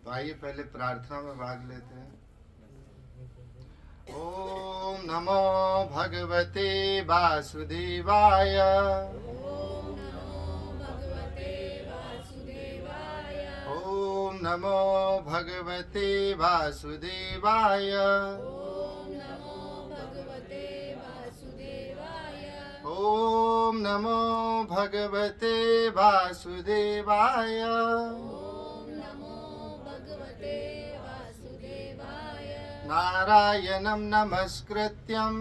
तो आइए पहले प्रार्थना में भाग लेते हैं। ओम नमो भगवते वासुदेवाय। ओम नमो भगवते वासुदेवाय। ओम नमो भगवते वासुदेवाय। नारायणं नमस्कृत्यं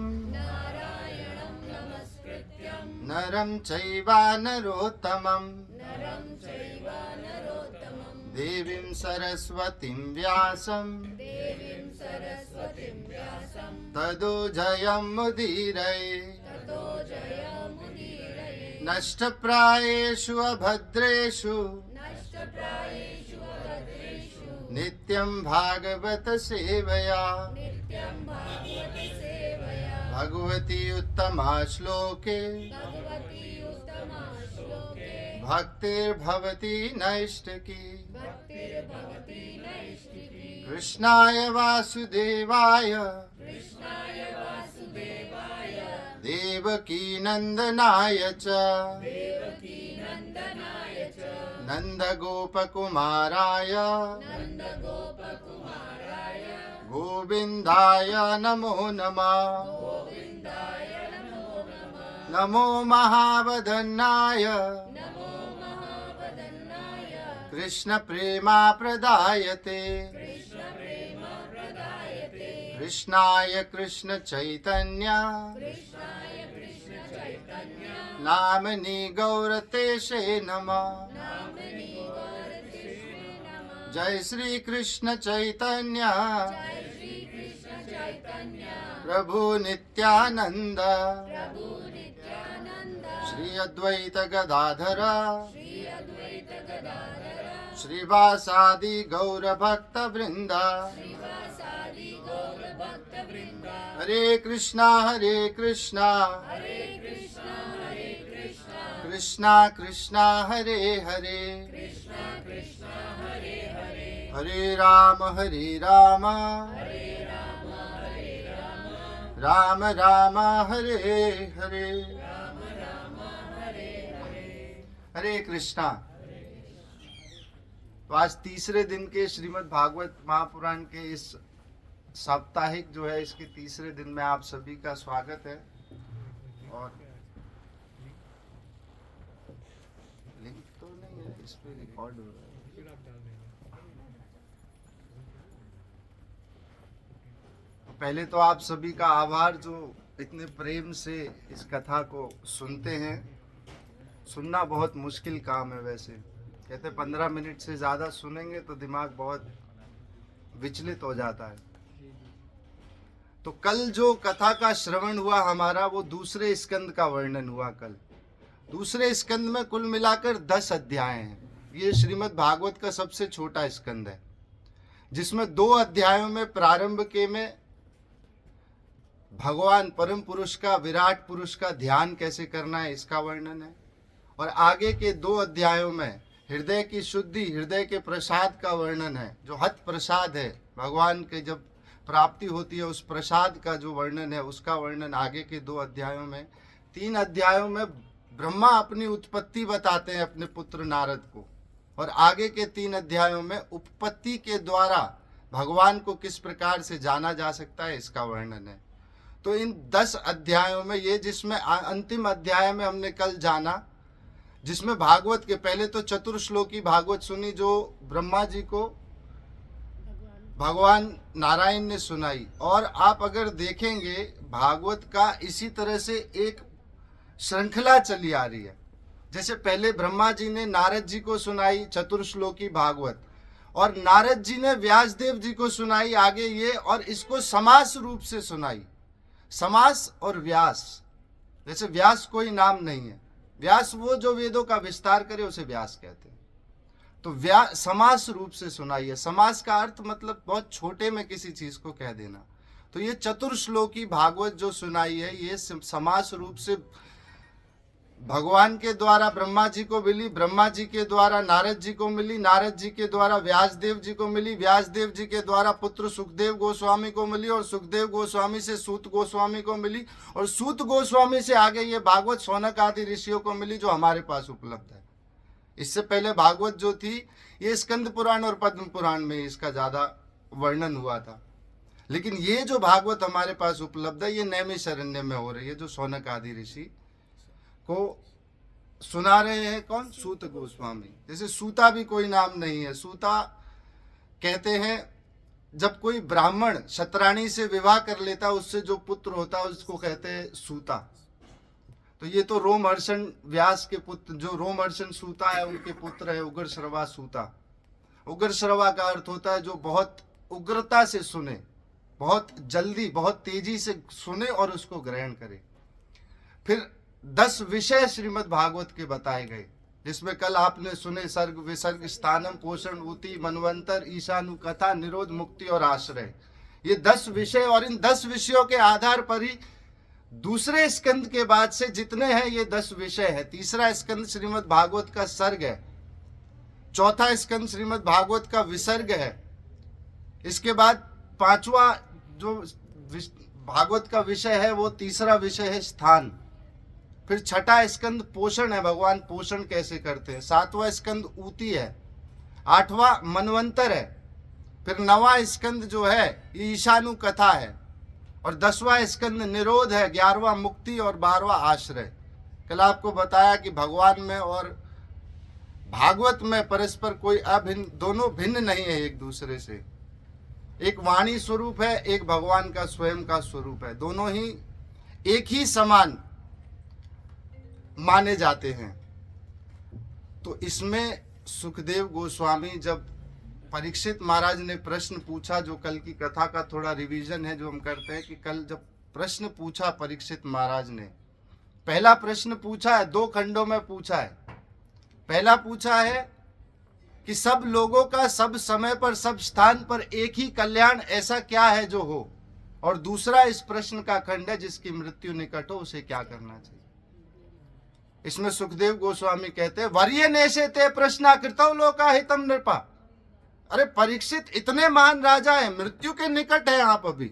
नरं चैव नरोत्तमं देवीं सरस्वतीं व्यासं ततो जयमुदीरये। नष्टप्रायेषु अभद्रेषु नित्यं भागवत सेवया भगवती उत्तमा श्लोके भक्तिर्भवती नैष्टिकी। कृष्णाय वासुदेवाय देवकी नंदनाय च नंदगोपकुमाराय गोविंदाय नमो नमः। नमो महावदन्नाय कृष्ण प्रेमा प्रदायते। कृष्णाय कृष्ण चैतन्य नामनि गौरतेशे नमः। जय श्री कृष्ण चैतन्य प्रभु नित्यानंद श्री अद्वैत गदाधर श्रीवासादि गौर भक्त वृंद। हरे कृष्णा कृष्णा कृष्णा हरे हरे हरे राम राम राम हरे हरे। हरे कृष्णा। तो आज तीसरे दिन के श्रीमद् भागवत महापुराण के इस साप्ताहिक जो है इसके तीसरे दिन में आप सभी का स्वागत है। और लिंक तो नहीं है, इस पे रिकॉर्ड हो रहा है। पहले तो आप सभी का आभार जो इतने प्रेम से इस कथा को सुनते हैं। सुनना बहुत मुश्किल काम है, वैसे कहते 15 मिनट से ज़्यादा सुनेंगे तो दिमाग बहुत विचलित हो जाता है। तो कल जो कथा का श्रवण हुआ हमारा, वो दूसरे स्कंद का वर्णन हुआ। कल दूसरे स्कंद में कुल मिलाकर 10 अध्याय हैं। ये श्रीमद् भागवत का सबसे छोटा स्कंद है, जिसमें 2 अध्यायों में प्रारंभ के में भगवान परम पुरुष का, विराट पुरुष का ध्यान कैसे करना है इसका वर्णन है, और आगे के 2 अध्यायों में हृदय की शुद्धि, हृदय के प्रसाद का वर्णन है। जो हत प्रसाद है, भगवान के जब प्राप्ति होती है उस प्रसाद का जो वर्णन है, उसका वर्णन आगे के 2 अध्यायों में। 3 अध्यायों में ब्रह्मा अपनी उत्पत्ति बताते हैं अपने पुत्र नारद को, और आगे के 3 अध्यायों में उपपत्ति के द्वारा भगवान को किस प्रकार से जाना जा सकता है इसका वर्णन है। तो इन 10 अध्यायों में ये, जिसमें अंतिम अध्याय में हमने कल जाना, जिसमें भागवत के पहले तो चतुर्श्लोकी भागवत सुनी, जो ब्रह्मा जी को भगवान नारायण ने सुनाई। और आप अगर देखेंगे भागवत का इसी तरह से एक श्रृंखला चली आ रही है। जैसे पहले ब्रह्मा जी ने नारद जी को सुनाई चतुर्श्लोकी भागवत, और नारद जी ने व्यासदेव जी को सुनाई आगे ये, और इसको समास रूप से सुनाई। समास और व्यास, जैसे व्यास कोई नाम नहीं है, व्यास वो जो वेदों का विस्तार करे उसे व्यास कहते हैं। तो समास रूप से सुनाई है। समास का अर्थ मतलब बहुत छोटे में किसी चीज को कह देना। तो ये चतुर्श्लोकी भागवत जो सुनाई है, ये समास रूप से भगवान के द्वारा ब्रह्मा जी को मिली, ब्रह्मा जी के द्वारा नारद जी को मिली, नारद जी के द्वारा व्यासदेव जी को मिली, व्यासदेव जी के द्वारा पुत्र सुखदेव गोस्वामी को मिली, और सुखदेव गोस्वामी से सूत गोस्वामी को मिली, और सूत गोस्वामी से आगे ये भागवत शौनक आदि ऋषियों को मिली जो हमारे पास उपलब्ध है। इससे पहले भागवत जो थी ये स्कंद पुराण और पद्म पुराण में इसका ज़्यादा वर्णन हुआ था, लेकिन ये जो भागवत हमारे पास उपलब्ध है ये नैमिषारण्य में हो रही है, जो शौनक आदि ऋषि को सुना रहे हैं। कौन? सूत गोस्वामी। जैसे सूता भी कोई नाम नहीं है, सूता कहते हैं जब कोई ब्राह्मण शतराणी से विवाह कर लेता है उससे जो पुत्र होता है उसको कहते हैं सूता। तो ये तो रोमहर्षण व्यास के पुत्र, जो रोमहर्षण सूता है उनके पुत्र है उग्रश्रवा सूता। उग्रश्रवा का अर्थ होता है जो बहुत उग्रता से सुने, बहुत जल्दी, बहुत तेजी से सुने और उसको ग्रहण करे। फिर 10 विषय श्रीमद् भागवत के बताए गए, जिसमें कल आपने सुने सर्ग विसर्ग स्थानम पोषण ऊति मनवंतर ईशानु कथा निरोध मुक्ति और आश्रय। ये 10 विषय, और इन 10 विषयों के आधार पर ही दूसरे स्कंद के बाद से जितने हैं ये 10 विषय है। तीसरा स्कंद श्रीमद् भागवत का सर्ग है, चौथा स्कंद श्रीमद् भागवत का विसर्ग है, इसके बाद 5वां जो भागवत का विषय है वो तीसरा विषय है स्थान। फिर 6ठा स्कंद पोषण है, भगवान पोषण कैसे करते हैं। 7वां स्कंद ऊती है, 8वां मनवंतर है, फिर 9वां स्कंद जो है ये ईशानु कथा है, और 10वां स्कंद निरोध है, 11वां मुक्ति और 12वां आश्रय। कल आपको बताया कि भगवान में और भागवत में परस्पर कोई अभिन्न, दोनों भिन्न नहीं है एक दूसरे से। एक वाणी स्वरूप है, एक भगवान का स्वयं का स्वरूप है, दोनों ही एक ही समान माने जाते हैं। तो इसमें सुखदेव गोस्वामी, जब परीक्षित महाराज ने प्रश्न पूछा, जो कल की कथा का थोड़ा रिवीजन है जो हम करते हैं, कि कल जब प्रश्न पूछा परीक्षित महाराज ने, पहला प्रश्न पूछा है, 2 खंडों में पूछा है। पहला पूछा है कि सब लोगों का सब समय पर सब स्थान पर एक ही कल्याण ऐसा क्या है जो हो, और दूसरा इस प्रश्न का खंड है जिसकी मृत्यु निकट हो उसे क्या करना चाहिए। इसमें सुखदेव गोस्वामी कहते हैं वर्य नेशे ते प्रश्न कृतौ लोका हितम नृपा। अरे परीक्षित इतने महान राजा है, मृत्यु के निकट है आप अभी,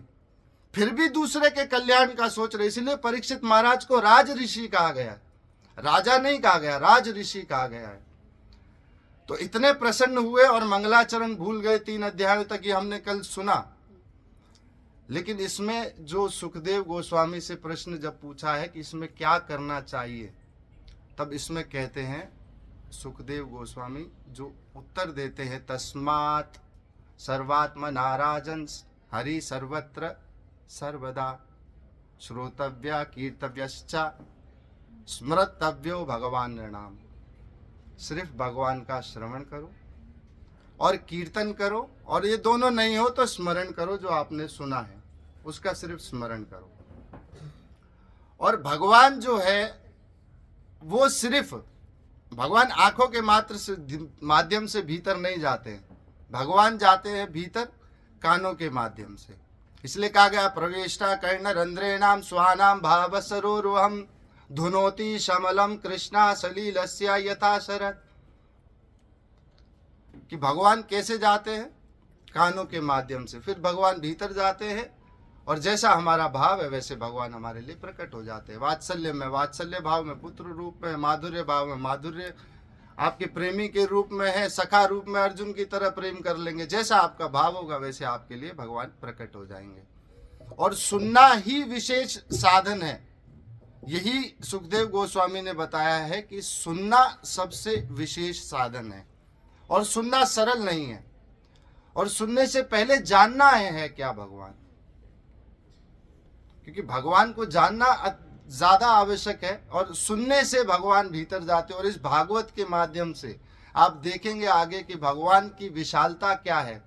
फिर भी दूसरे के कल्याण का सोच रहे, इसलिए परीक्षित महाराज को राज ऋषि कहा गया है, राजा नहीं कहा गया, राज ऋषि कहा गया है। तो इतने प्रसन्न हुए और मंगलाचरण भूल गए। 3 अध्यायों तक ये हमने कल सुना, लेकिन इसमें जो सुखदेव गोस्वामी से प्रश्न जब पूछा है कि इसमें क्या करना चाहिए, तब इसमें कहते हैं सुखदेव गोस्वामी जो उत्तर देते हैं, तस्मात् सर्वात्म नाराजन हरि सर्वत्र सर्वदा श्रोतव्या कीर्तव्यश्च स्मृतव्यो भगवान नाम। सिर्फ भगवान का श्रवण करो और कीर्तन करो, और ये दोनों नहीं हो तो स्मरण करो, जो आपने सुना है उसका सिर्फ स्मरण करो। और भगवान जो है वो सिर्फ, भगवान आंखों के मात्र से माध्यम से भीतर नहीं जाते हैं, भगवान जाते हैं भीतर कानों के माध्यम से। इसलिए कहा गया प्रवेष्टा कर्ण रंध्रेणाम स्वानाम भावसरोरुहम धुनोति शमलम कृष्णा सलीलस्या यथा शरद। कि भगवान कैसे जाते हैं? कानों के माध्यम से। फिर भगवान भीतर जाते हैं और जैसा हमारा भाव है वैसे भगवान हमारे लिए प्रकट हो जाते हैं। वात्सल्य में वात्सल्य भाव में, पुत्र रूप में, माधुर्य भाव में माधुर्य, आपके प्रेमी के रूप में है, सखा रूप में अर्जुन की तरह प्रेम कर लेंगे। जैसा आपका भाव होगा वैसे आपके लिए भगवान प्रकट हो जाएंगे। और सुनना ही विशेष साधन है। यही सुखदेव गोस्वामी ने बताया है कि सुनना सबसे विशेष साधन है, और सुनना सरल नहीं है। और सुनने से पहले जानना है क्या भगवान, क्योंकि भगवान को जानना ज्यादा आवश्यक है। और सुनने से भगवान भीतर जाते हैं। और इस भागवत के माध्यम से आप देखेंगे आगे कि भगवान की विशालता क्या है,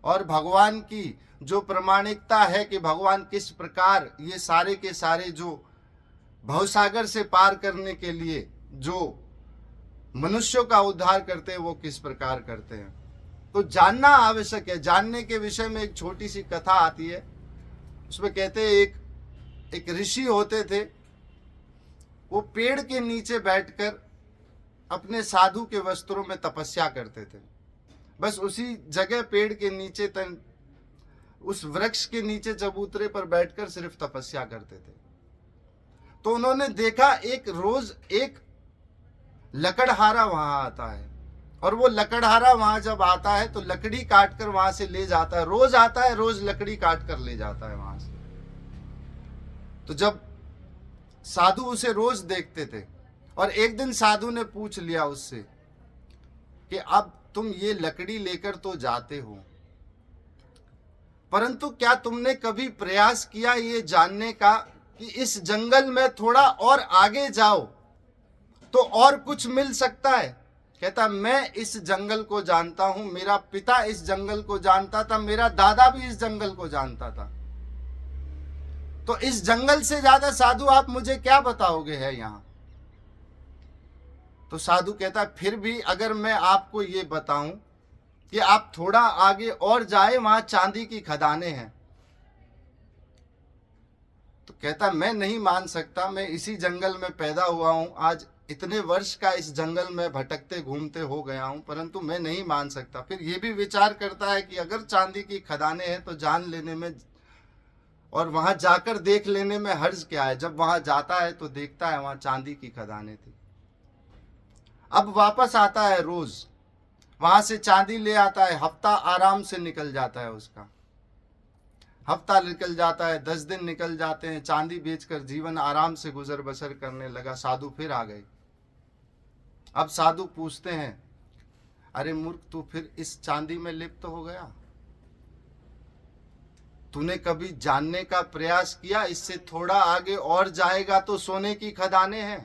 और भगवान की जो प्रामाणिकता है कि भगवान किस प्रकार ये सारे के सारे जो भवसागर से पार करने के लिए जो मनुष्यों का उद्धार करते हैं वो किस प्रकार करते हैं। तो जानना आवश्यक है। जानने के विषय में एक छोटी सी कथा आती है। उसमें कहते हैं एक ऋषि होते थे, वो पेड़ के नीचे बैठकर अपने साधु के वस्त्रों में तपस्या करते थे। बस उसी जगह पेड़ के नीचे उस वृक्ष के नीचे चबूतरे पर बैठकर सिर्फ तपस्या करते थे। तो उन्होंने देखा रोज एक लकड़हारा वहां आता है, और वो लकड़हारा वहां जब आता है तो लकड़ी काटकर वहां से ले जाता है। रोज आता है, रोज लकड़ी काट कर ले जाता है वहां से। तो जब साधु उसे रोज देखते थे, और एक दिन साधु ने पूछ लिया उससे कि अब तुम ये लकड़ी लेकर तो जाते हो, परंतु क्या तुमने कभी प्रयास किया ये जानने का कि इस जंगल में थोड़ा और आगे जाओ तो और कुछ मिल सकता है? कहता, मैं इस जंगल को जानता हूं, मेरा पिता इस जंगल को जानता था, मेरा दादा भी इस जंगल को जानता था, तो इस जंगल से ज्यादा साधु आप मुझे क्या बताओगे है यहां? तो साधु कहता है, फिर भी अगर मैं आपको ये बताऊं कि आप थोड़ा आगे और जाए, वहां चांदी की खदानें हैं, तो कहता, मैं नहीं मान सकता, मैं इसी जंगल में पैदा हुआ हूं, आज इतने वर्ष का इस जंगल में भटकते घूमते हो गया हूं, परंतु मैं नहीं मान सकता। फिर ये भी विचार करता है कि अगर चांदी की खदानें हैं तो जान लेने में और वहां जाकर देख लेने में हर्ज क्या है। जब वहां जाता है तो देखता है वहां चांदी की खदानें थी। अब वापस आता है, रोज वहां से चांदी ले आता है, हफ्ता आराम से निकल जाता है उसका। हफ्ता निकल जाता है, 10 दिन निकल जाते हैं, चांदी बेचकर जीवन आराम से गुजर बसर करने लगा। साधु फिर आ गए। अब साधु पूछते हैं, अरे मूर्ख, तू फिर इस चांदी में लिप्त हो गया? तूने कभी जानने का प्रयास किया इससे थोड़ा आगे और जाएगा तो सोने की खदानें हैं?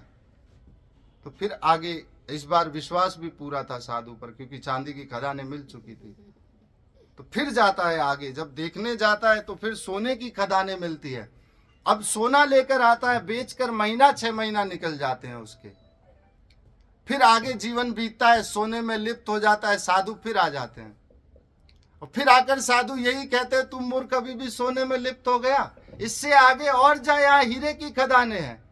तो फिर आगे, इस बार विश्वास भी पूरा था साधु पर, क्योंकि चांदी की खदानें मिल चुकी थी। तो फिर जाता है आगे, जब देखने जाता है तो फिर सोने की खदानें मिलती है। अब सोना लेकर आता है, बेचकर महीना 6 महीना निकल जाते हैं उसके। फिर आगे जीवन बीतता है, सोने में लिप्त हो जाता है। साधु फिर आ जाते हैं, और फिर आकर साधु यही कहते हैं, तुम मूर्ख अभी भी सोने में लिप्त हो गया, इससे आगे और जाए, यहाँ हीरे की खदानें हैं।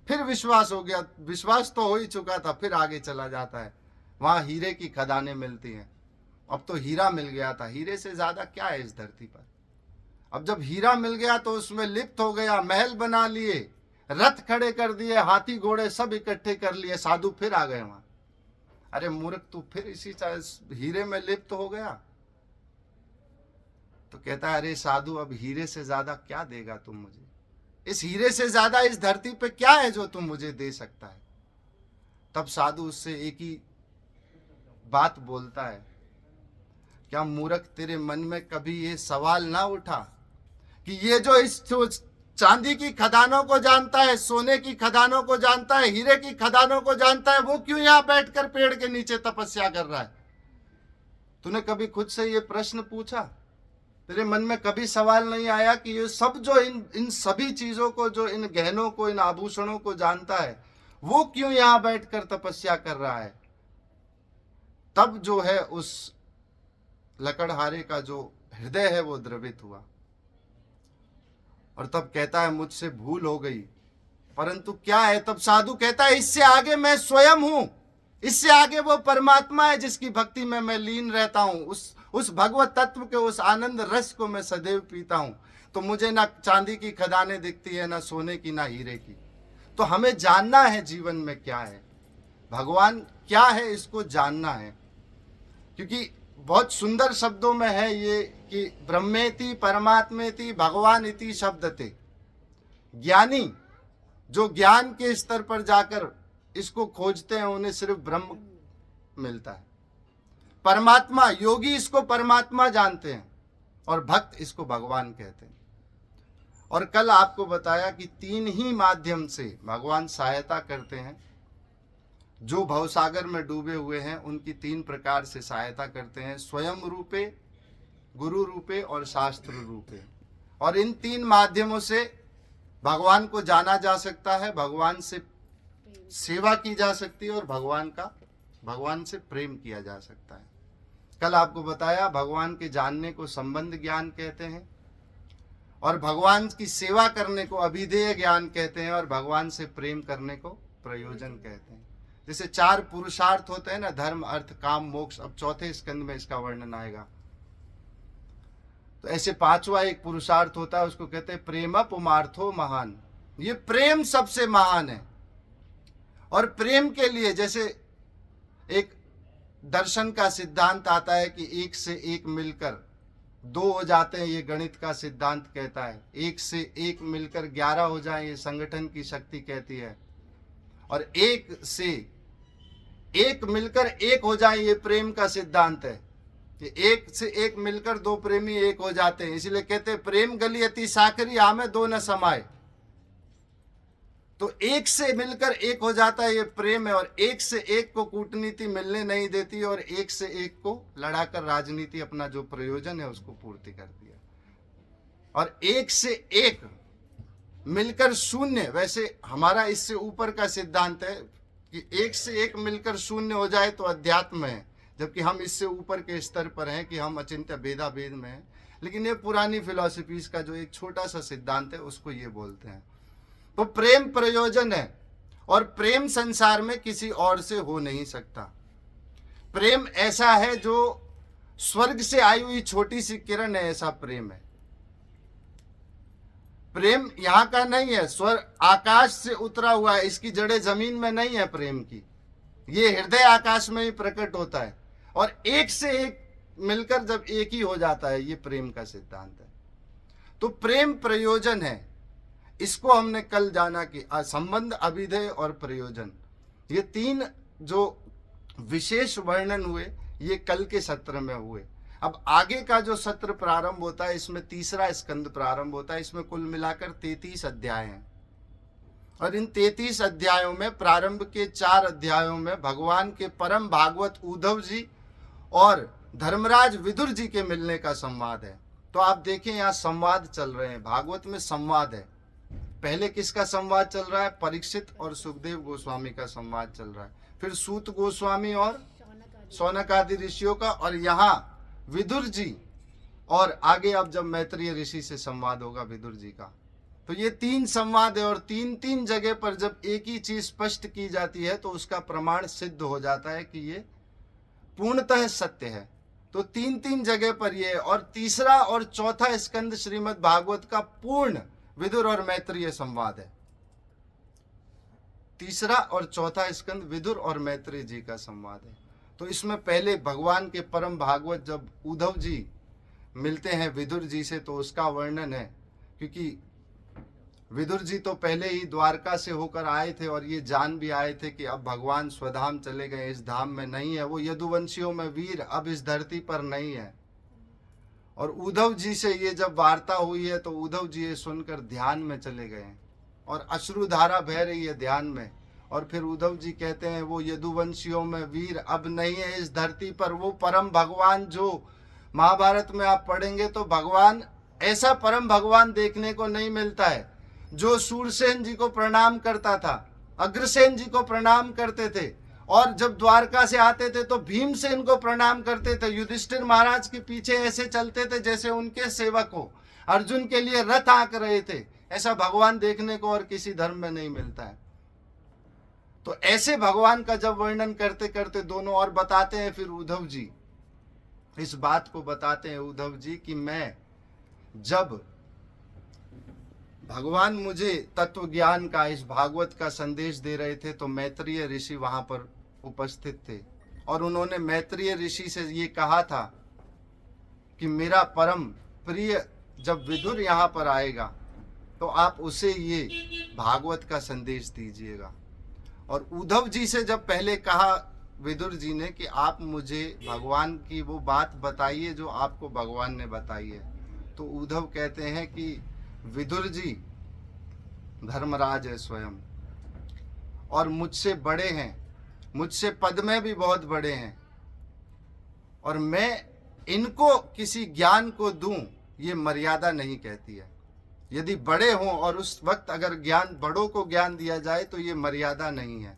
फिर विश्वास हो गया, विश्वास तो हो ही चुका था, फिर आगे चला जाता है, वहां हीरे की खदानें मिलती हैं। अब तो हीरा मिल गया था, हीरे से ज्यादा क्या है इस धरती पर। अब जब हीरा मिल गया तो उसमें लिप्त हो गया, महल बना लिए, रथ खड़े कर दिए, हाथी घोड़े सब इकट्ठे कर लिए। साधु फिर आ गए वहां। अरे मूर्ख, तू फिर इसी हीरे में लिप्त हो गया? तो कहता है, अरे साधु, अब हीरे से ज्यादा क्या देगा तुम मुझे? इस हीरे से ज्यादा इस धरती पे क्या है जो तुम मुझे दे सकता है? तब साधु उससे एक ही बात बोलता है, क्या मूर्ख, तेरे मन में कभी ये सवाल ना उठा कि ये जो इस चांदी की खदानों को जानता है, सोने की खदानों को जानता है, हीरे की खदानों को जानता है, वो क्यों यहां बैठकर पेड़ के नीचे तपस्या कर रहा है? तूने कभी खुद से ये प्रश्न पूछा? तेरे मन में कभी सवाल नहीं आया कि ये सब जो इन सभी चीजों को, जो इन गहनों को, इन आभूषणों को जानता है, वो क्यों यहां बैठकर तपस्या कर रहा है? तब जो है उस लकड़हारे का जो हृदय है वो द्रवित हुआ, और तब कहता है, मुझसे भूल हो गई, परंतु क्या है? तब साधु कहता है, इससे आगे मैं स्वयं हूं, इससे आगे वो परमात्मा है जिसकी भक्ति में मैं लीन रहता हूं, उस भगवत तत्व के उस आनंद रस को मैं सदैव पीता हूं। तो मुझे ना चांदी की खदानें दिखती है, ना सोने की, ना हीरे की। तो हमें जानना है जीवन में क्या है, भगवान क्या है, इसको जानना है। क्योंकि बहुत सुंदर शब्दों में है ये कि ब्रह्मेति परमात्मेति भगवान इति शब्दते। ज्ञानी जो ज्ञान के स्तर पर जाकर इसको खोजते हैं, उन्हें सिर्फ ब्रह्म मिलता है। परमात्मा, योगी इसको परमात्मा जानते हैं, और भक्त इसको भगवान कहते हैं। और कल आपको बताया कि 3 ही माध्यम से भगवान सहायता करते हैं। जो भवसागर में डूबे हुए हैं उनकी 3 प्रकार से सहायता करते हैं, स्वयं रूपे, गुरु रूपे और शास्त्र रूपे। और इन 3 माध्यमों से भगवान को जाना जा सकता है, भगवान से सेवा की जा सकती है, और भगवान से प्रेम किया जा सकता है। कल आपको बताया भगवान के जानने को संबंध ज्ञान कहते हैं, और भगवान की सेवा करने को अभिधेय ज्ञान कहते हैं, और भगवान से प्रेम करने को प्रयोजन कहते हैं। जैसे 4 पुरुषार्थ होते हैं ना, धर्म अर्थ काम मोक्ष, अब चौथे स्कंद में इसका वर्णन आएगा। तो ऐसे 5वां एक पुरुषार्थ होता है, उसको कहते हैं प्रेम पुमार्थो महान। ये प्रेम सबसे महान है। और प्रेम के लिए जैसे एक दर्शन का सिद्धांत आता है कि 1 से 1 मिलकर 2 हो जाते हैं, ये गणित का सिद्धांत कहता है। 1 से 1 मिलकर 11 हो जाए, ये संगठन की शक्ति कहती है। और 1 से 1 मिलकर 1 हो जाए, ये प्रेम का सिद्धांत है कि 1 से 1 मिलकर 2 प्रेमी 1 हो जाते हैं। इसलिए कहते हैं प्रेम गली अति साकरी, आमे 2 न समाये। तो 1 से मिलकर 1 हो जाता है, ये प्रेम है। और 1 से 1 को कूटनीति मिलने नहीं देती, और 1 से 1 को लड़ाकर राजनीति अपना जो प्रयोजन है उसको पूर्ति करती है। और 1 से 1 मिलकर 0, वैसे हमारा इससे ऊपर का सिद्धांत है कि 1 से 1 मिलकर 0 हो जाए तो अध्यात्म है, जबकि हम इससे ऊपर के स्तर पर हैं कि हम अचिंत्य भेदा भेद में हैं। लेकिन ये पुरानी फिलॉसफीज का जो एक छोटा सा सिद्धांत है उसको ये बोलते हैं। तो प्रेम प्रयोजन है, और प्रेम संसार में किसी और से हो नहीं सकता। प्रेम ऐसा है जो स्वर्ग से आई हुई छोटी सी किरण है, ऐसा प्रेम है। प्रेम यहाँ का नहीं है, स्वर्ग आकाश से उतरा हुआ है, इसकी जड़ें जमीन में नहीं है प्रेम की। ये हृदय आकाश में ही प्रकट होता है, और 1 से 1 मिलकर जब 1 ही हो जाता है, ये प्रेम का सिद्धांत है। तो प्रेम प्रयोजन है, इसको हमने कल जाना कि संबंध, अभिधेय और प्रयोजन, ये 3 जो विशेष वर्णन हुए ये कल के सत्र में हुए। अब आगे का जो सत्र प्रारंभ होता है, इसमें 3रा स्कंद प्रारंभ होता है। इसमें कुल मिलाकर 33 अध्याय हैं, और इन 33 अध्यायों में प्रारंभ के 4 अध्यायों में भगवान के परम भागवत उद्धव जी और धर्मराज विदुर जी के मिलने का संवाद है। तो आप देखें यहाँ संवाद चल रहे हैं, भागवत में संवाद है। पहले किसका संवाद चल रहा है? परीक्षित और सुखदेव गोस्वामी का संवाद चल रहा है। फिर सूत गोस्वामी और शौनक आदि ऋषियों का, और यहाँ विदुर जी, और आगे अब जब मैत्रेय ऋषि से संवाद होगा विदुर जी का। तो ये 3 संवाद है, और 3 जगह पर जब एक ही चीज स्पष्ट की जाती है तो उसका प्रमाण सिद्ध हो जाता है कि ये पूर्णतः सत्य है। तो 3 जगह पर ये, और 3रा और 4था स्कंद श्रीमद् भागवत का पूर्ण विदुर और मैत्रेय संवाद है। 3रा और 4था स्कंद विदुर और मैत्रेय जी का संवाद है। तो इसमें पहले भगवान के परम भागवत जब उद्धव जी मिलते हैं विदुर जी से, तो उसका वर्णन है। क्योंकि विदुर जी तो पहले ही द्वारका से होकर आए थे, और ये जान भी आए थे कि अब भगवान स्वधाम चले गए, इस धाम में नहीं है। वो यदुवंशियों में वीर अब इस धरती पर नहीं है। और उद्धव जी से ये जब वार्ता हुई है तो उद्धव जी ये सुनकर ध्यान में चले गए, और अश्रुधारा बह रही है ध्यान में। और फिर उद्धव जी कहते हैं वो यदुवंशियों में वीर अब नहीं है इस धरती पर। वो परम भगवान जो महाभारत में आप पढ़ेंगे तो भगवान, ऐसा परम भगवान देखने को नहीं मिलता है जो सूरसेन जी को प्रणाम करता था, अग्रसेन जी को प्रणाम करते थे, और जब द्वारका से आते थे तो भीमसेन को प्रणाम करते थे। युधिष्ठिर महाराज के पीछे ऐसे चलते थे जैसे उनके सेवक हो, अर्जुन के लिए रथ आंक रहे थे। ऐसा भगवान देखने को और किसी धर्म में नहीं मिलता है। तो ऐसे भगवान का जब वर्णन करते करते दोनों और बताते हैं, फिर उद्धव जी इस बात को बताते हैं उद्धव जी कि मैं जब भगवान मुझे तत्व ज्ञान का, इस भागवत का संदेश दे रहे थे तो मैत्रेय ऋषि वहां पर उपस्थित थे, और उन्होंने मैत्रेय ऋषि से ये कहा था कि मेरा परम प्रिय जब विदुर यहाँ पर आएगा तो आप उसे ये भागवत का संदेश दीजिएगा। और उद्धव जी से जब पहले कहा विदुर जी ने कि आप मुझे भगवान की वो बात बताइए जो आपको भगवान ने बताई है, तो उद्धव कहते हैं कि विदुर जी धर्मराज है स्वयं, और मुझसे बड़े हैं, मुझसे पद में भी बहुत बड़े हैं, और मैं इनको किसी ज्ञान को दूं ये मर्यादा नहीं कहती है। यदि बड़े हों और उस वक्त अगर ज्ञान, बड़ों को ज्ञान दिया जाए तो ये मर्यादा नहीं है।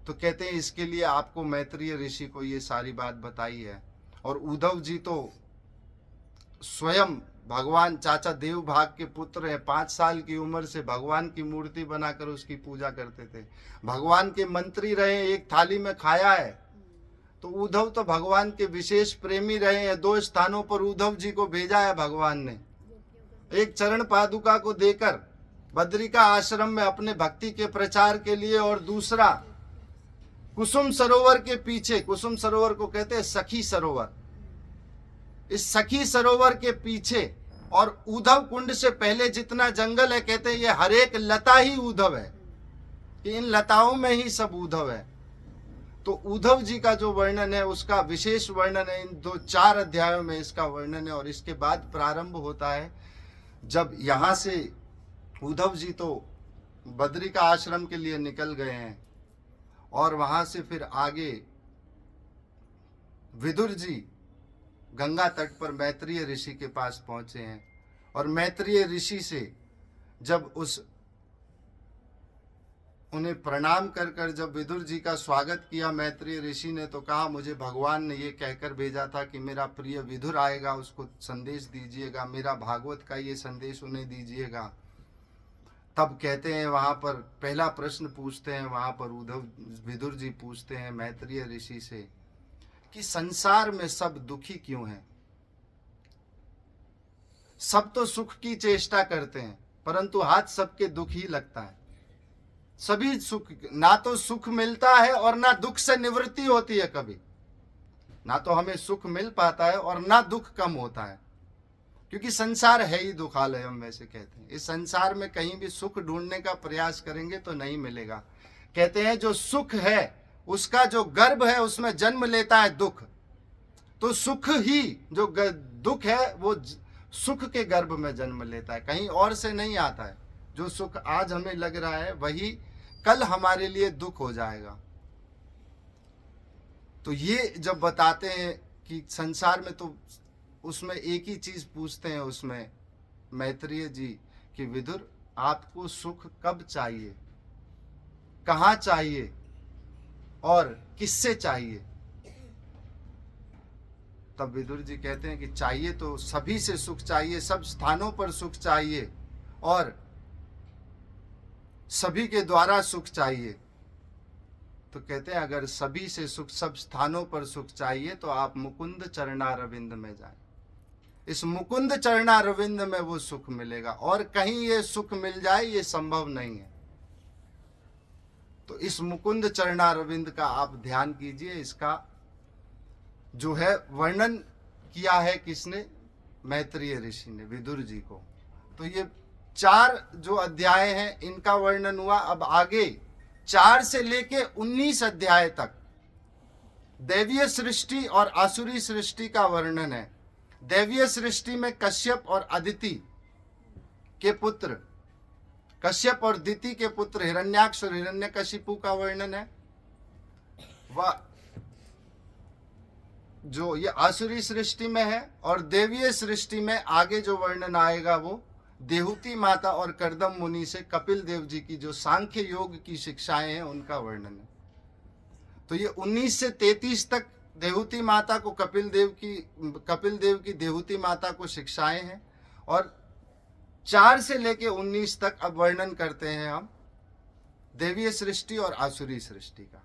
तो कहते हैं इसके लिए आपको मैत्रेय ऋषि को ये सारी बात बताई है। और उद्धव जी तो स्वयं भगवान चाचा देवभाग के पुत्र हैं, 5 साल की उम्र से भगवान की मूर्ति बनाकर उसकी पूजा करते थे। भगवान के मंत्री रहे, एक थाली में खाया है। तो उद्धव तो भगवान के विशेष प्रेमी रहे हैं। 2 स्थानों पर उद्धव जी को भेजा है भगवान ने, एक चरण पादुका को देकर बद्रिका आश्रम में अपने भक्ति के प्रचार के लिए, और दूसरा कुसुम सरोवर के पीछे, कुसुम सरोवर को कहते हैं सखी सरोवर, इस सखी सरोवर के पीछे और उद्धव कुंड से पहले जितना जंगल है, कहते हैं ये हर एक लता ही उद्धव है, कि इन लताओं में ही सब उद्धव है। तो उद्धव जी का जो वर्णन है उसका विशेष वर्णन है, इन 4 अध्यायों में इसका वर्णन है। और इसके बाद प्रारंभ होता है जब यहां से उद्धव जी तो बद्रिका आश्रम के लिए निकल गए हैं, और वहां से फिर आगे विदुर जी गंगा तट पर मैत्रेय ऋषि के पास पहुंचे हैं। और मैत्रेय ऋषि से जब उन्हें प्रणाम कर कर जब विदुर जी का स्वागत किया मैत्रेय ऋषि ने, तो कहा मुझे भगवान ने ये कहकर भेजा था कि मेरा प्रिय विदुर आएगा, उसको संदेश दीजिएगा, मेरा भागवत का ये संदेश उन्हें दीजिएगा। तब कहते हैं वहां पर पहला प्रश्न पूछते हैं, वहां पर उद्धव विदुर जी पूछते हैं मैत्रेय ऋषि से कि संसार में सब दुखी क्यों हैं? सब तो सुख की चेष्टा करते हैं, परंतु हाथ सबके दुख ही लगता है। सभी सुख, ना तो सुख मिलता है और ना दुख से निवृत्ति होती है कभी। ना तो हमें सुख मिल पाता है और ना दुख कम होता है, क्योंकि संसार है ही दुखालय, हम वैसे कहते हैं। इस संसार में कहीं भी सुख ढूंढने का प्रयास करेंगे तो नहीं मिलेगा। कहते हैं जो सुख है उसका जो गर्भ है उसमें जन्म लेता है दुख, तो सुख ही जो दुख है वो सुख के गर्भ में जन्म लेता है, कहीं और से नहीं आता है। जो सुख आज हमें लग रहा है वही कल हमारे लिए दुख हो जाएगा। तो ये जब बताते हैं कि संसार में, तो उसमें एक ही चीज पूछते हैं उसमें मैत्रेय जी कि विदुर आपको सुख कब चाहिए, कहाँ चाहिए और किससे चाहिए? तब विदुर जी कहते हैं कि चाहिए तो सभी से सुख चाहिए, सब स्थानों पर सुख चाहिए और सभी के द्वारा सुख चाहिए। तो कहते हैं अगर सभी से सुख, सब स्थानों पर सुख चाहिए तो आप मुकुंद चरणारविंद में जाएं। इस मुकुंद चरणारविंद में वो सुख मिलेगा, और कहीं ये सुख मिल जाए ये संभव नहीं है। तो इस मुकुंद चरणारविंद का आप ध्यान कीजिए। इसका जो है वर्णन किया है किसने? मैत्रेय ऋषि ने विदुर जी को। तो ये 4 जो अध्याय हैं इनका वर्णन हुआ। अब आगे 4 से लेके 19 अध्याय तक दैवीय सृष्टि और आसुरी सृष्टि का वर्णन है। दैवीय सृष्टि में कश्यप और अदिति के पुत्र, कश्यप और दिति के पुत्र हिरण्याक्ष और हिरण्यकशिपु का वर्णन है। वह जो ये आसुरी सृष्टि में है। और देवीय सृष्टि में आगे जो वर्णन आएगा वो देहूति माता और कर्दम मुनि से कपिल देव जी की जो सांख्य योग की शिक्षाएं हैं उनका वर्णन है। तो ये 19 से 33 तक देहूति माता को कपिल देव की देहूति माता को शिक्षाएं हैं। और 4 से लेके 19 तक अब वर्णन करते हैं हम देवीय सृष्टि और आसुरी सृष्टि का।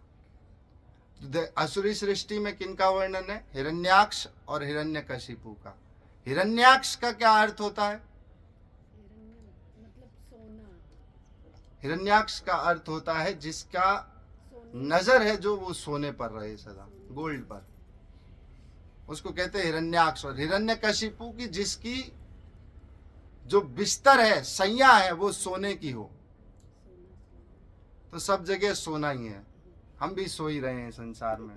आसुरी सृष्टि में किनका वर्णन है? हिरण्याक्ष और हिरण्यकशिपु का। हिरण्याक्ष का क्या अर्थ होता है? हिरण्याक्ष का अर्थ होता है जिसका नजर है जो वो सोने पर रहे, सदा गोल्ड पर, उसको कहते हैं हिरण्याक्ष। और हिरण्यकशिपु की जिसकी जो बिस्तर है, सैया है, वो सोने की हो। तो सब जगह सोना ही है, हम भी सो ही रहे हैं संसार में।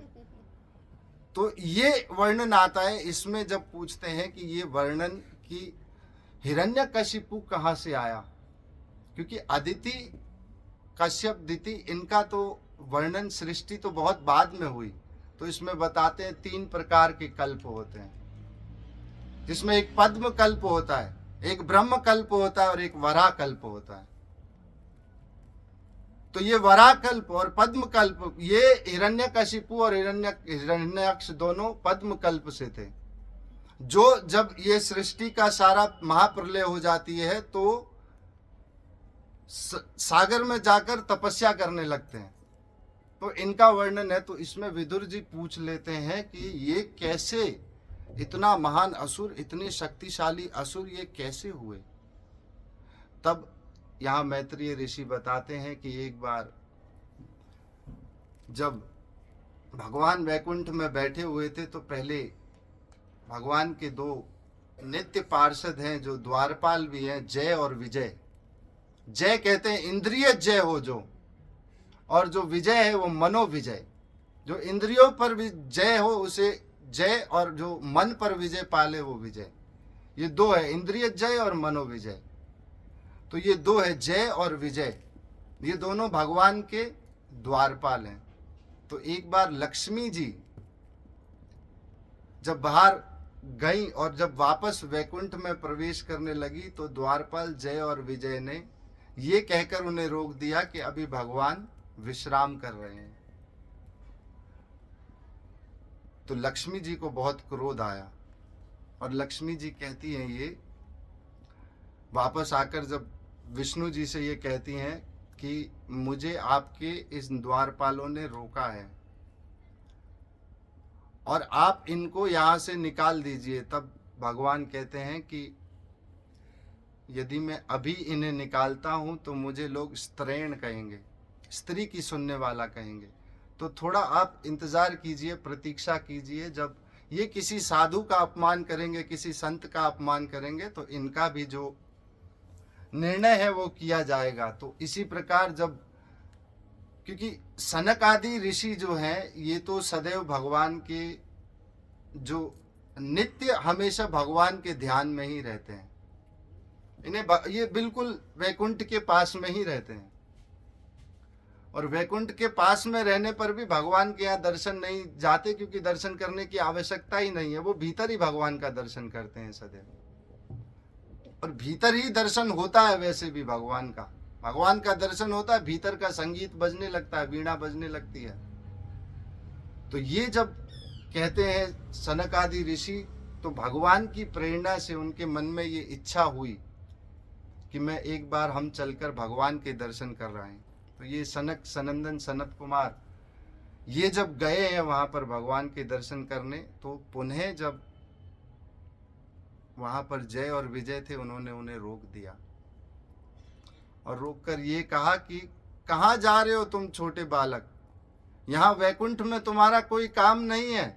तो ये वर्णन आता है। इसमें जब पूछते हैं कि ये वर्णन कि हिरण्यकशिपु कहाँ से आया, क्योंकि अदिति, कश्यप, दिति, इनका तो वर्णन सृष्टि तो बहुत बाद में हुई। तो इसमें बताते हैं 3 प्रकार के कल्प होते हैं, जिसमें एक पद्म कल्प होता है, एक ब्रह्म कल्प होता है और एक वराह कल्प होता है। तो ये वराह कल्प और पद्म कल्प, ये हिरण्यकशिपु और हिरण्याक्ष दोनों पद्म कल्प से थे। जो जब ये सृष्टि का सारा महाप्रलय हो जाती है तो सागर में जाकर तपस्या करने लगते हैं। तो इनका वर्णन है। तो इसमें विदुर जी पूछ लेते हैं कि ये कैसे, इतना महान असुर, इतने शक्तिशाली असुर ये कैसे हुए। तब यहाँ मैत्रेय ऋषि बताते हैं कि एक बार जब भगवान वैकुंठ में बैठे हुए थे तो पहले भगवान के दो नित्य पार्षद हैं जो द्वारपाल भी हैं, जय और विजय। जय कहते हैं इंद्रिय जय हो जो, और जो विजय है वो मनो विजय। जो इंद्रियों पर भी जय हो उसे जय, और जो मन पर विजय पाले वो विजय। ये दो है, इंद्रिय जय और मनो विजय। तो ये दो है, जय और विजय। ये दोनों भगवान के द्वारपाल हैं। तो एक बार लक्ष्मी जी जब बाहर गई और जब वापस वैकुंठ में प्रवेश करने लगी तो द्वारपाल जय और विजय ने ये कहकर उन्हें रोक दिया कि अभी भगवान विश्राम कर रहे हैं। तो लक्ष्मी जी को बहुत क्रोध आया और लक्ष्मी जी कहती हैं, ये वापस आकर जब विष्णु जी से ये कहती हैं कि मुझे आपके इस द्वारपालों ने रोका है और आप इनको यहां से निकाल दीजिए। तब भगवान कहते हैं कि यदि मैं अभी इन्हें निकालता हूं तो मुझे लोग स्त्रीण कहेंगे, स्त्री की सुनने वाला कहेंगे। तो थोड़ा आप इंतजार कीजिए, प्रतीक्षा कीजिए। जब ये किसी साधु का अपमान करेंगे, किसी संत का अपमान करेंगे तो इनका भी जो निर्णय है वो किया जाएगा। तो इसी प्रकार जब, क्योंकि सनक आदि ऋषि जो हैं ये तो सदैव भगवान के, जो नित्य हमेशा भगवान के ध्यान में ही रहते हैं। इन्हें ये बिल्कुल वैकुंठ के पास में ही रहते हैं, और वैकुंठ के पास में रहने पर भी भगवान के यहाँ दर्शन नहीं जाते, क्योंकि दर्शन करने की आवश्यकता ही नहीं है। वो भीतर ही भगवान का दर्शन करते हैं सदैव, और भीतर ही दर्शन होता है। वैसे भी भगवान का दर्शन होता है, भीतर का संगीत बजने लगता है, वीणा बजने लगती है। तो ये जब कहते हैं सनक आदि ऋषि, तो भगवान की प्रेरणा से उनके मन में ये इच्छा हुई कि मैं एक बार हम चलकर भगवान के दर्शन कर रहे हैं। तो ये सनक सनंदन सनत कुमार ये जब गए हैं वहां पर भगवान के दर्शन करने, तो पुनः जब वहां पर जय और विजय थे उन्होंने उन्हें रोक दिया और रोककर ये कहा कि कहाँ जा रहे हो तुम छोटे बालक, यहाँ वैकुंठ में तुम्हारा कोई काम नहीं है।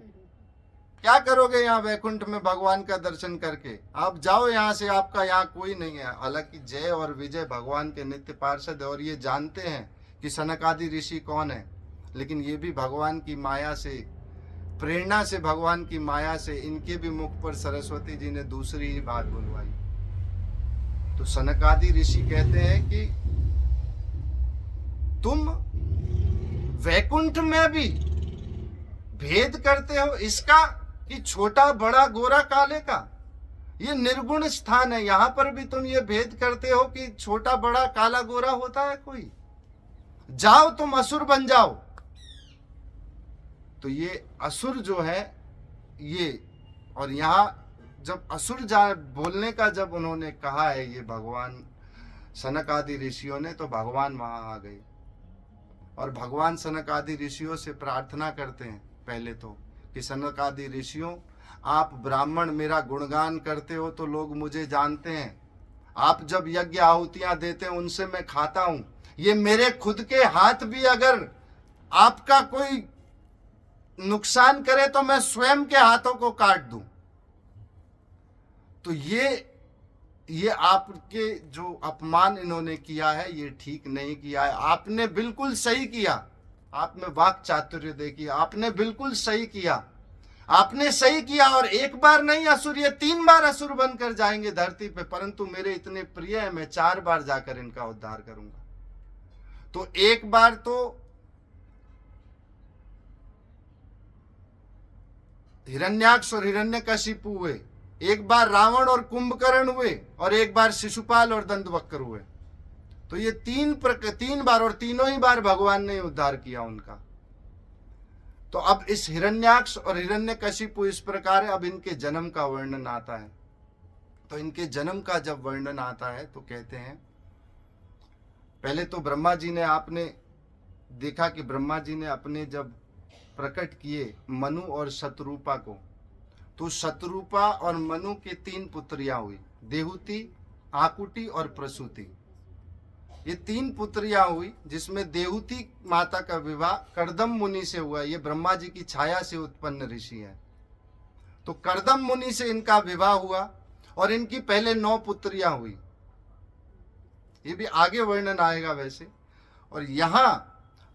क्या करोगे यहाँ वैकुंठ में भगवान का दर्शन करके? आप जाओ यहाँ से, आपका यहाँ कोई नहीं है। हालांकि जय और विजय भगवान के नित्य पार्षद है और ये जानते हैं कि सनक आदि ऋषि कौन है, लेकिन ये भी भगवान की माया से, प्रेरणा से, भगवान की माया से इनके भी मुख पर सरस्वती जी ने दूसरी ही बात बुलवाई। तो सनक आदि ऋषि कहते हैं कि तुम वैकुंठ में भी भेद करते हो इसका कि छोटा बड़ा गोरा काले का? ये निर्गुण स्थान है, यहां पर भी तुम ये भेद करते हो कि छोटा बड़ा काला गोरा होता है कोई? जाओ तुम असुर बन जाओ। तो ये असुर जो है ये, और यहां जब असुर बोलने का जब उन्होंने कहा है ये भगवान सनक आदि ऋषियों ने, तो भगवान वहां आ गए और भगवान सनक आदि ऋषियों से प्रार्थना करते हैं पहले तो कि सनक आदि ऋषियों, आप ब्राह्मण मेरा गुणगान करते हो तो लोग मुझे जानते हैं। आप जब यज्ञ आहुतियां देते हैं उनसे मैं खाता हूं। ये मेरे खुद के हाथ भी अगर आपका कोई नुकसान करे तो मैं स्वयं के हाथों को काट दूं। तो ये आपके जो अपमान इन्होंने किया है ये ठीक नहीं किया है। आपने बिल्कुल सही किया, आप में वाक चातुर्य देखिए, आपने बिल्कुल सही किया, आपने सही किया। और एक बार नहीं असुर, ये 3 बार असुर बनकर जाएंगे धरती पे, परंतु मेरे इतने प्रिय है मैं 4 बार जाकर इनका उद्धार करूंगा। तो एक बार तो हिरण्याक्ष और हिरण्यकशिपु हुए, एक बार रावण और कुंभकर्ण हुए, और एक बार शिशुपाल और दंतवक्र हुए। तो ये 3 बार, और तीनों ही बार भगवान ने उद्धार किया उनका। तो अब इस हिरण्याक्ष और हिरण्यकशिपु इस प्रकार है। अब इनके जन्म का वर्णन आता है। तो इनके जन्म का जब वर्णन आता है तो कहते हैं, पहले तो ब्रह्मा जी ने, आपने देखा कि ब्रह्मा जी ने अपने जब प्रकट किए मनु और शतरूपा को, तो शतरूपा और मनु के 3 पुत्रियां हुई, देहुति, आकुटी और प्रसूति। ये 3 पुत्रियां हुई, जिसमें देहुति माता का विवाह कर्दम मुनि से हुआ। ये ब्रह्मा जी की छाया से उत्पन्न ऋषि है। तो कर्दम मुनि से इनका विवाह हुआ और इनकी पहले 9 पुत्रियां हुई। ये भी आगे वर्णन आएगा वैसे। और यहां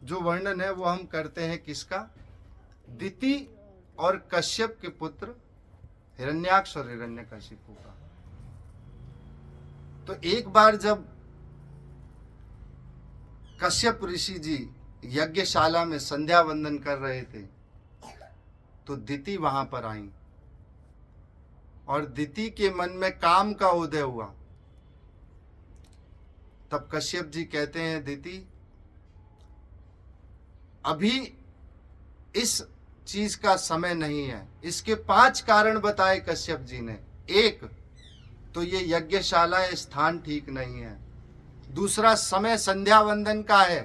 जो वर्णन है वो हम करते हैं किसका? दिति और कश्यप के पुत्र हिरण्याक्ष और हिरण्यकशिपु का। तो एक बार जब कश्यप ऋषि जी यज्ञशाला में संध्या वंदन कर रहे थे, तो दिति वहां पर आई और दिति के मन में काम का उदय हुआ। तब कश्यप जी कहते हैं, दिति अभी इस चीज का समय नहीं है। इसके 5 कारण बताए कश्यप जी ने। एक तो ये यज्ञशाला स्थान ठीक नहीं है। दूसरा, समय संध्या वंदन का है।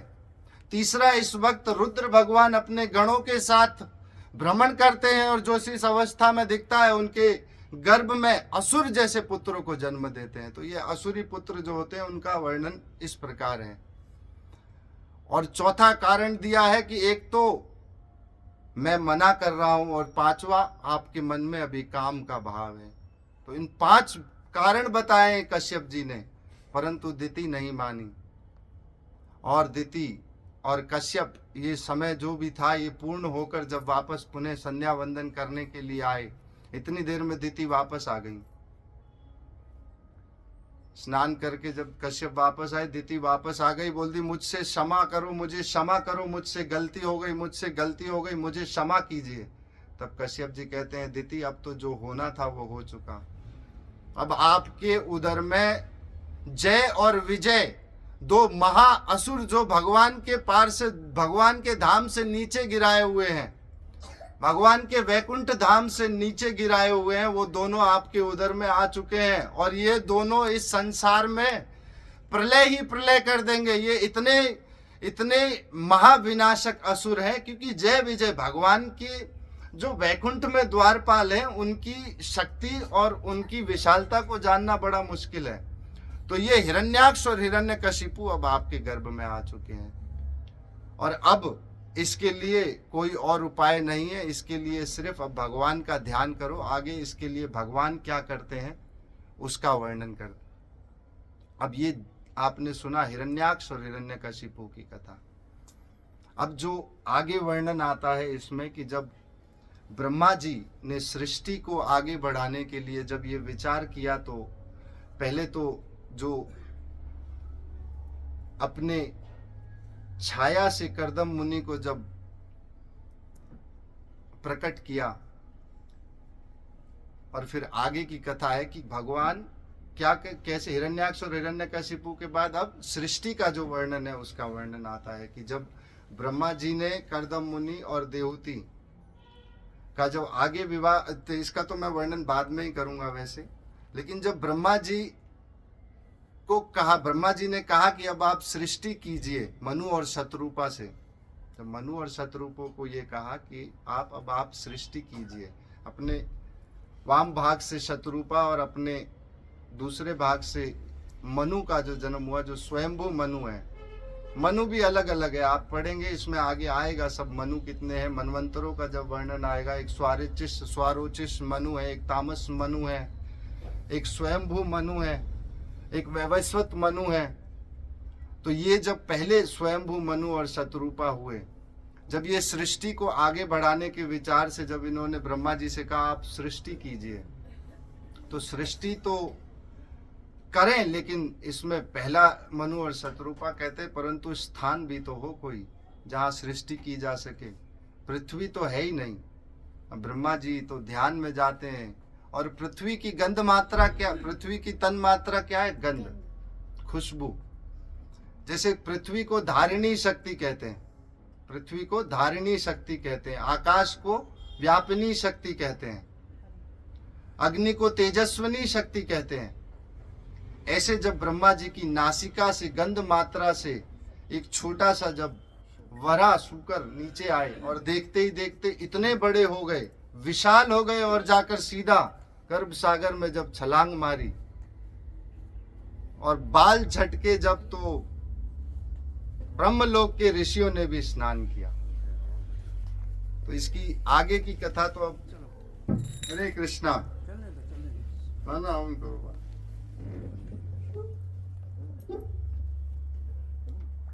तीसरा, इस वक्त रुद्र भगवान अपने गणों के साथ भ्रमण करते हैं और जो इस अवस्था में दिखता है उनके गर्भ में असुर जैसे पुत्रों को जन्म देते हैं। तो ये असुरी पुत्र जो होते हैं उनका वर्णन इस प्रकार है। और चौथा कारण दिया है कि एक तो मैं मना कर रहा हूं और 5वां, आपके मन में अभी काम का भाव है। तो इन 5 कारण बताए कश्यप जी ने, परंतु दिति नहीं मानी। और दिति और कश्यप, ये समय जो भी था ये पूर्ण होकर जब वापस पुनः संध्या वंदन करने के लिए आए, इतनी देर में दिति वापस आ गई। स्नान करके जब कश्यप वापस आए, दिति वापस आ गई, बोल दी, मुझसे क्षमा करो, मुझे क्षमा करो, मुझसे गलती हो गई, मुझसे गलती हो गई, मुझे क्षमा कीजिए। तब कश्यप जी कहते हैं, दिति अब तो जो होना था वो हो चुका। अब आपके उदर में जय और विजय, 2 महा असुर जो भगवान के पार से, भगवान के धाम से नीचे गिराए हुए हैं, भगवान के वैकुंठ धाम से नीचे गिराए हुए हैं, वो दोनों आपके उदर में आ चुके हैं। और ये दोनों इस संसार में प्रलय ही प्रलय कर देंगे। ये इतने महाविनाशक असुर हैं, क्योंकि जय विजय भगवान के जो वैकुंठ में द्वारपाल हैं, उनकी शक्ति और उनकी विशालता को जानना बड़ा मुश्किल है। तो ये हिरण्याक्ष और हिरण्यकशिपु अब आपके गर्भ में आ चुके हैं। और अब इसके लिए कोई और उपाय नहीं है। इसके लिए सिर्फ अब भगवान का ध्यान करो। आगे इसके लिए भगवान क्या करते हैं उसका वर्णन कर। अब ये आपने सुना हिरण्याक्ष और हिरण्यकशिपु की कथा। अब जो आगे वर्णन आता है इसमें कि जब ब्रह्मा जी ने सृष्टि को आगे बढ़ाने के लिए जब ये विचार किया, तो पहले तो जो अपने छाया से कर्दम मुनि को जब प्रकट किया, और फिर आगे की कथा है कि भगवान क्या कैसे हिरण्याक्ष और हिरण्यकशिपु के बाद अब सृष्टि का जो वर्णन है उसका वर्णन आता है कि जब ब्रह्मा जी ने कर्दम मुनि और देहुति का जब आगे विवाह, तो इसका तो मैं वर्णन बाद में ही करूंगा वैसे, लेकिन जब ब्रह्मा जी को कहा, ब्रह्मा जी ने कहा कि अब आप सृष्टि कीजिए मनु और शतरूपा से, तो मनु और शतरूपों को ये कहा कि आप सृष्टि कीजिए। अपने वाम भाग से शतरूपा और अपने दूसरे भाग से मनु का जो जन्म हुआ, जो स्वयंभू मनु है। मनु भी अलग अलग है, आप पढ़ेंगे इसमें आगे आएगा सब मनु कितने हैं। मनवंतरों का जब वर्णन आएगा, एक स्वारोचिष मनु है, एक तामस मनु है, एक स्वयंभू मनु है, एक वैवस्वत मनु है। तो ये जब पहले स्वयंभू मनु और शतरूपा हुए, जब ये सृष्टि को आगे बढ़ाने के विचार से जब इन्होंने ब्रह्मा जी से कहा आप सृष्टि कीजिए, तो सृष्टि तो करें, लेकिन इसमें पहला मनु और शतरूपा कहते, परंतु स्थान भी तो हो कोई जहाँ सृष्टि की जा सके। पृथ्वी तो है ही नहीं। अब ब्रह्मा जी तो ध्यान में जाते हैं, और पृथ्वी की गंध मात्रा क्या, पृथ्वी की तन मात्रा क्या है? गंध, खुशबू। जैसे पृथ्वी को धारिणी शक्ति कहते हैं, पृथ्वी को धारिणी शक्ति कहते हैं, आकाश को व्यापिनी शक्ति कहते हैं, अग्नि को तेजस्विनी शक्ति कहते हैं। ऐसे जब ब्रह्मा जी की नासिका से गंध मात्रा से एक छोटा सा जब वरा सूकर नीचे आए और देखते ही देखते इतने बड़े हो गए, विशाल हो गए, और जाकर सीधा गर्भ सागर में जब छलांग मारी और बाल झटके जब, तो ब्रह्मलोक के ऋषियों ने भी स्नान किया। तो इसकी आगे की कथा तो अब, हरे कृष्णा, प्रणाम करो।